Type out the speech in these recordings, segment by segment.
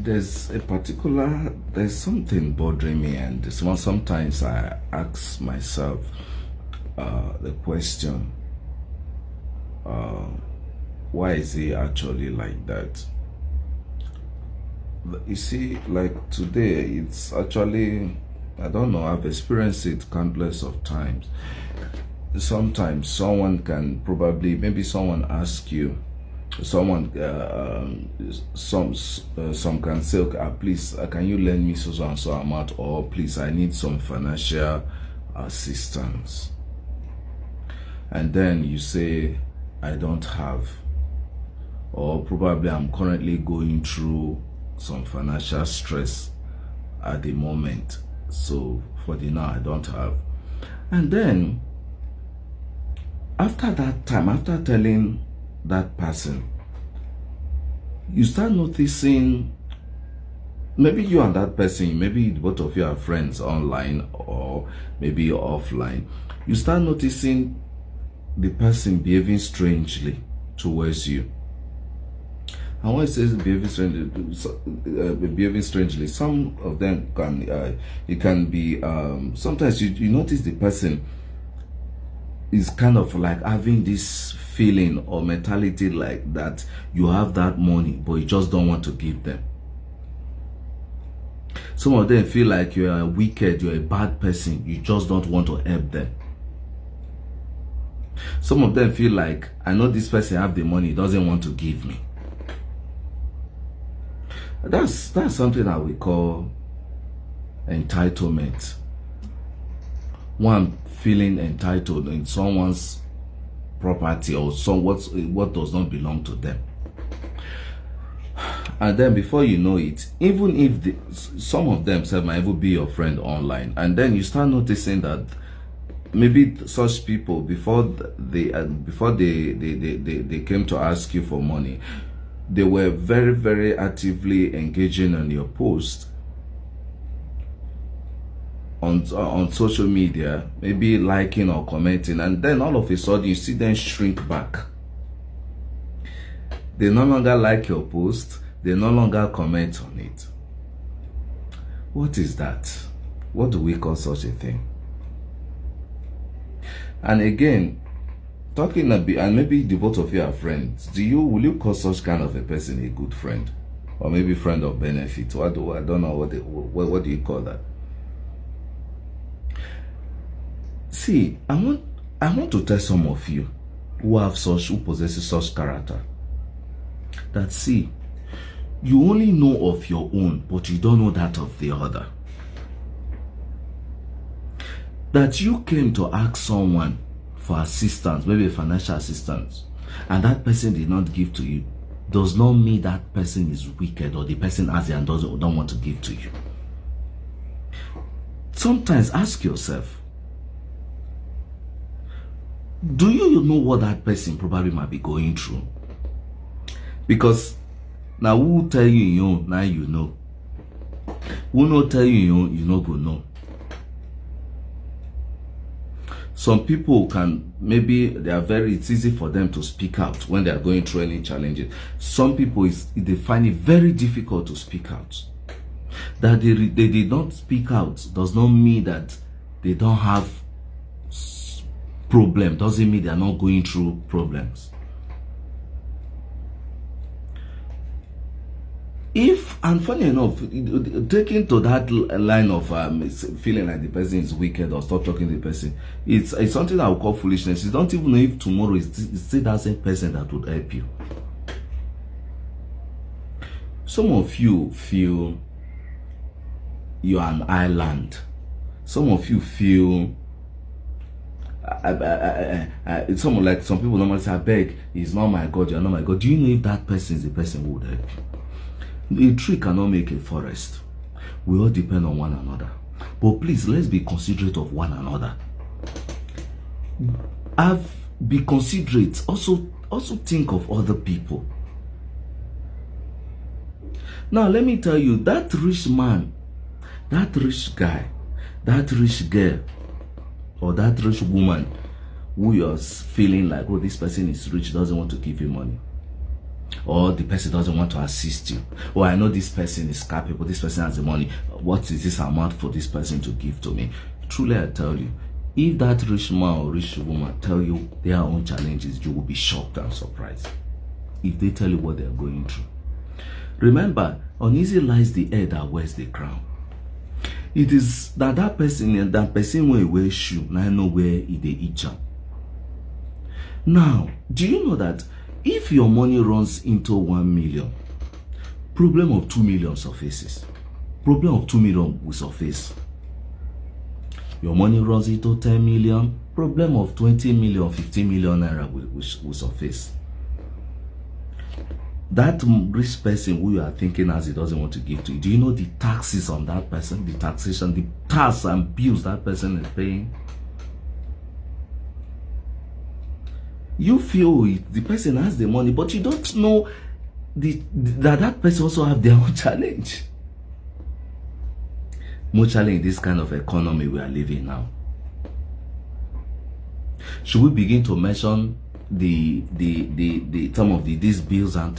there's something bothering me, and sometimes I ask myself the question, uh, why is he actually like that? You see, like today, it's actually, I don't know, I've experienced it countless of times. Sometimes someone can probably, maybe someone ask you, someone some can say, okay, please, can you lend me so and so amount, or please, I need some financial assistance. And then you say, I don't have, or probably I'm currently going through some financial stress at the moment, so for the now I don't have. And then after that time, after telling that person, you start noticing, maybe you and that person, maybe both of you are friends online or maybe offline, you start noticing the person behaving strangely towards you. And when it says behaving strangely, some of them can, it can be, sometimes you notice the person is kind of like having this feeling or mentality like that you have that money, but you just don't want to give them. Some of them feel like you are wicked, you're a bad person, you just don't want to help them. Some of them feel like, I know this person have the money, he doesn't want to give me. That's something that we call entitlement. One feeling entitled in someone's property or what does not belong to them. And then before you know it, even if some of them might even be your friend online, and then you start noticing that maybe such people, before they came to ask you for money, they were very, very actively engaging on your post on social media, maybe liking or commenting, and then all of a sudden you see them shrink back. They no longer like your post, they no longer comment on it. What is that? What do we call such a thing? And again, talking a bit, and maybe the both of you are friends, will you call such kind of a person a good friend, or maybe friend of benefit? I don't know what do you call that? See, I want to tell some of you who possesses such character, that see, you only know of your own, but you don't know that of the other. That you came to ask someone for assistance, maybe financial assistance, and that person did not give to you, does not mean that person is wicked or the person has it and don't want to give to you. Sometimes ask yourself, do you know what that person probably might be going through? Because now who tell you, now you know. Who not tell you, you know go know. Some people can, maybe it's easy for them to speak out when they are going through any challenges. Some people, they find it very difficult to speak out. That they did not speak out does not mean that they don't have problem, doesn't mean they are not going through problems. And funny enough, taking to that line of feeling like the person is wicked or stop talking to the person, it's something I would call foolishness. You don't even know if tomorrow it's still that same person that would help you. Some of you feel you're an island. Some of you feel it's someone like some people normally say, I beg, he's not my God, you're not my God. Do you know if that person is the person who would help you? A tree cannot make a forest. We all depend on one another. But please, let's be considerate of one another. Be considerate. Also think of other people. Now, let me tell you, that rich man, that rich guy, that rich girl, or that rich woman who you're feeling like, oh, this person is rich, doesn't want to give you money. or the person doesn't want to assist you. Oh, I know this person is capable, this person has the money. What is this amount for this person to give to me? Truly, I tell you, if that rich man or rich woman tell you their own challenges, you will be shocked and surprised if they tell you what they are going through. Remember, uneasy lies the head that wears the crown. It is that person will wear shoe, and I know where they eat jam. Now, do you know that if your money runs into 1 million, problem of 2 million surfaces. Problem of 2 million will surface. Your money runs into 10 million, problem of 20 million, 15 million naira will surface. That rich person who you are thinking as he doesn't want to give to you, do you know the taxes on that person, the taxation, the tax and bills that person is paying? You feel the person has the money, but you don't know that person also have their own challenge. More challenge in this kind of economy we are living now. Should we begin to mention some of these bills and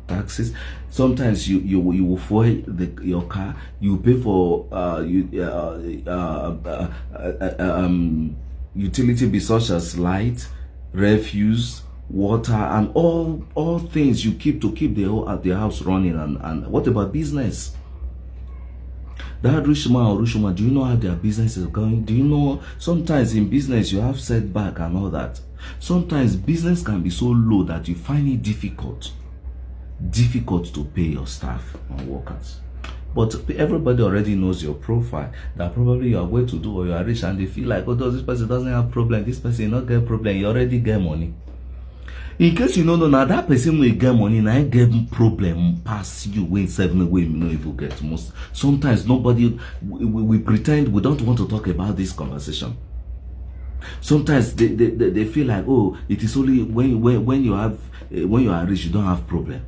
taxes? Sometimes you will fuel your car, you pay for utility bills such as light, refuse, water, and all things you keep to keep the house running. And what about business? That rich man or rich woman, do you know how their business is going? Do you know sometimes in business you have setback and all that? Sometimes business can be so low that you find it difficult to pay your staff and workers. But everybody already knows your profile, that probably you are well to do or you are rich, and they feel like, oh, this person doesn't have problem, this person not get problem, you already get money. In case you don't know, now that person will get money, now get problem pass you when 7 way you know if you get most. Sometimes nobody, we pretend we don't want to talk about this conversation. Sometimes they feel like, oh, it is only when you are rich, you don't have problem.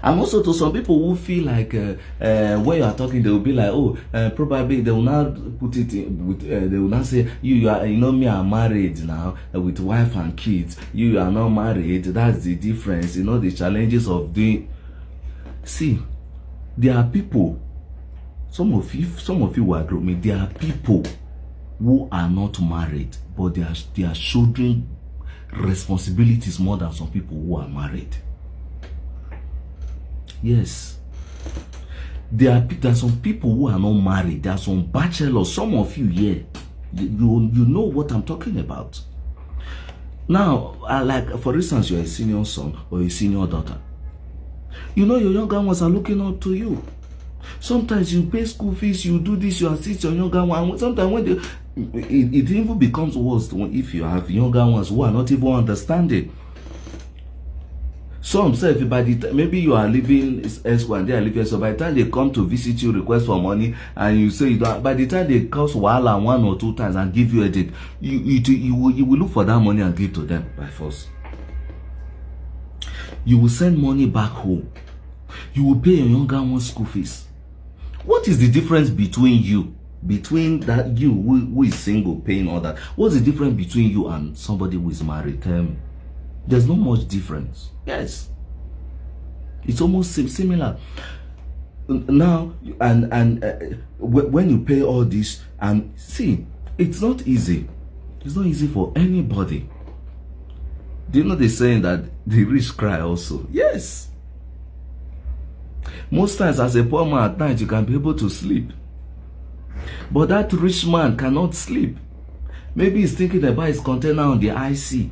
And also to some people who feel like when you are talking, they will be like, oh, probably they will not put it in with, they will not say, you are, you know, me, I'm married now with wife and kids. You are not married. That's the difference. You know, the challenges of doing. See, there are people, some of you will agree with me, there are people who are not married, but they are shouldering responsibilities more than some people who are married. Yes, there are some people who are not married. There are some bachelors. Some of you here, you know what I'm talking about. Now, like for instance, you're a senior son or a senior daughter. You know your younger ones are looking up to you. Sometimes you pay school fees, you do this, you assist your younger one. Sometimes when it even becomes worse if you have younger ones who are not even understanding. Some say maybe you are living elsewhere and they are living, so by the time they come to visit you, request for money, and you say you don't, by the time they cause wahala 1 or 2 times and give you a date, you will look for that money and give to them by force. You will send money back home. You will pay your younger one's school fees. What is the difference between that you who is single paying all that? What's the difference between you and somebody who is married? Tell me. There's not much difference. Yes, it's almost similar. Now and when you pay all this, and see, it's not easy. It's not easy for anybody. Do you know they're saying that the rich cry also? Yes. Most times, as a poor man at night, you can be able to sleep, but that rich man cannot sleep. Maybe he's thinking about his container on the IC.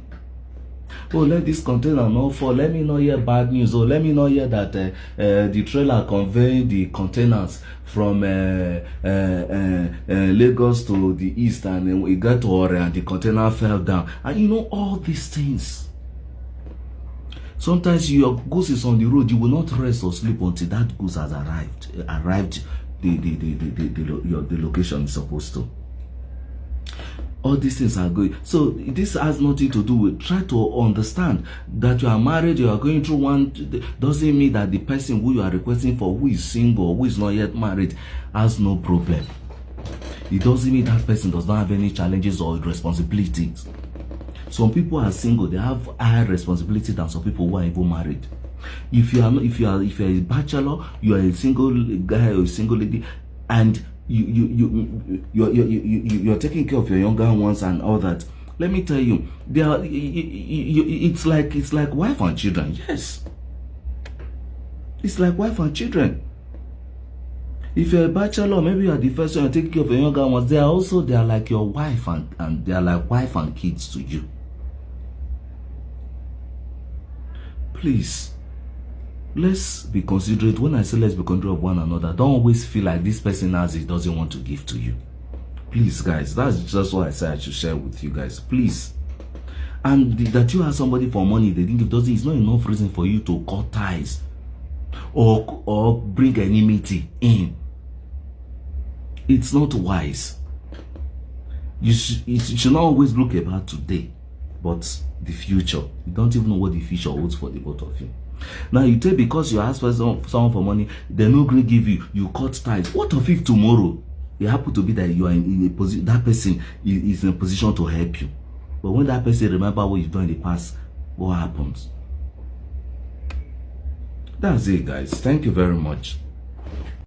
Oh, let this container not fall. Let me not hear bad news. Oh, let me not hear that the trailer conveying the containers from Lagos to the east, and then we got to Ore and the container fell down. And you know all these things. Sometimes your goods is on the road. You will not rest or sleep until that goods has arrived the location is supposed to. All these things are going. So this has nothing to do with, try to understand that you are married, you are going through one, doesn't mean that the person who you are requesting for, who is single, who is not yet married, has no problem. It doesn't mean that person does not have any challenges or responsibilities. Some people are single, they have higher responsibility than some people who are even married. If you are not, if you are a bachelor, you are a single guy or a single lady, and you're taking care of your younger ones and all that. Let me tell you, they are, it's like wife and children. Yes, it's like wife and children. If you're a bachelor, maybe you are the first one, you're taking care of your younger ones. They are like your wife and they are like wife and kids to you. Please, let's be considerate. When I say let's be considerate of one another, don't always feel like this person has it doesn't want to give to you. Please, guys, that's just what I said I should share with you guys. Please. And that you have somebody for money they didn't give doesn't, it's not enough reason for you to cut ties or bring enmity in. It's not wise. You should not always look about today, but the future. You don't even know what the future holds for the both of you. Now you take, because you ask for someone for money, they're not going to give you cut ties. What if tomorrow it happen to be that you are in a position, that person is in a position to help you, but when that person remember what you've done in the past, what happens? That's it, guys. Thank you very much.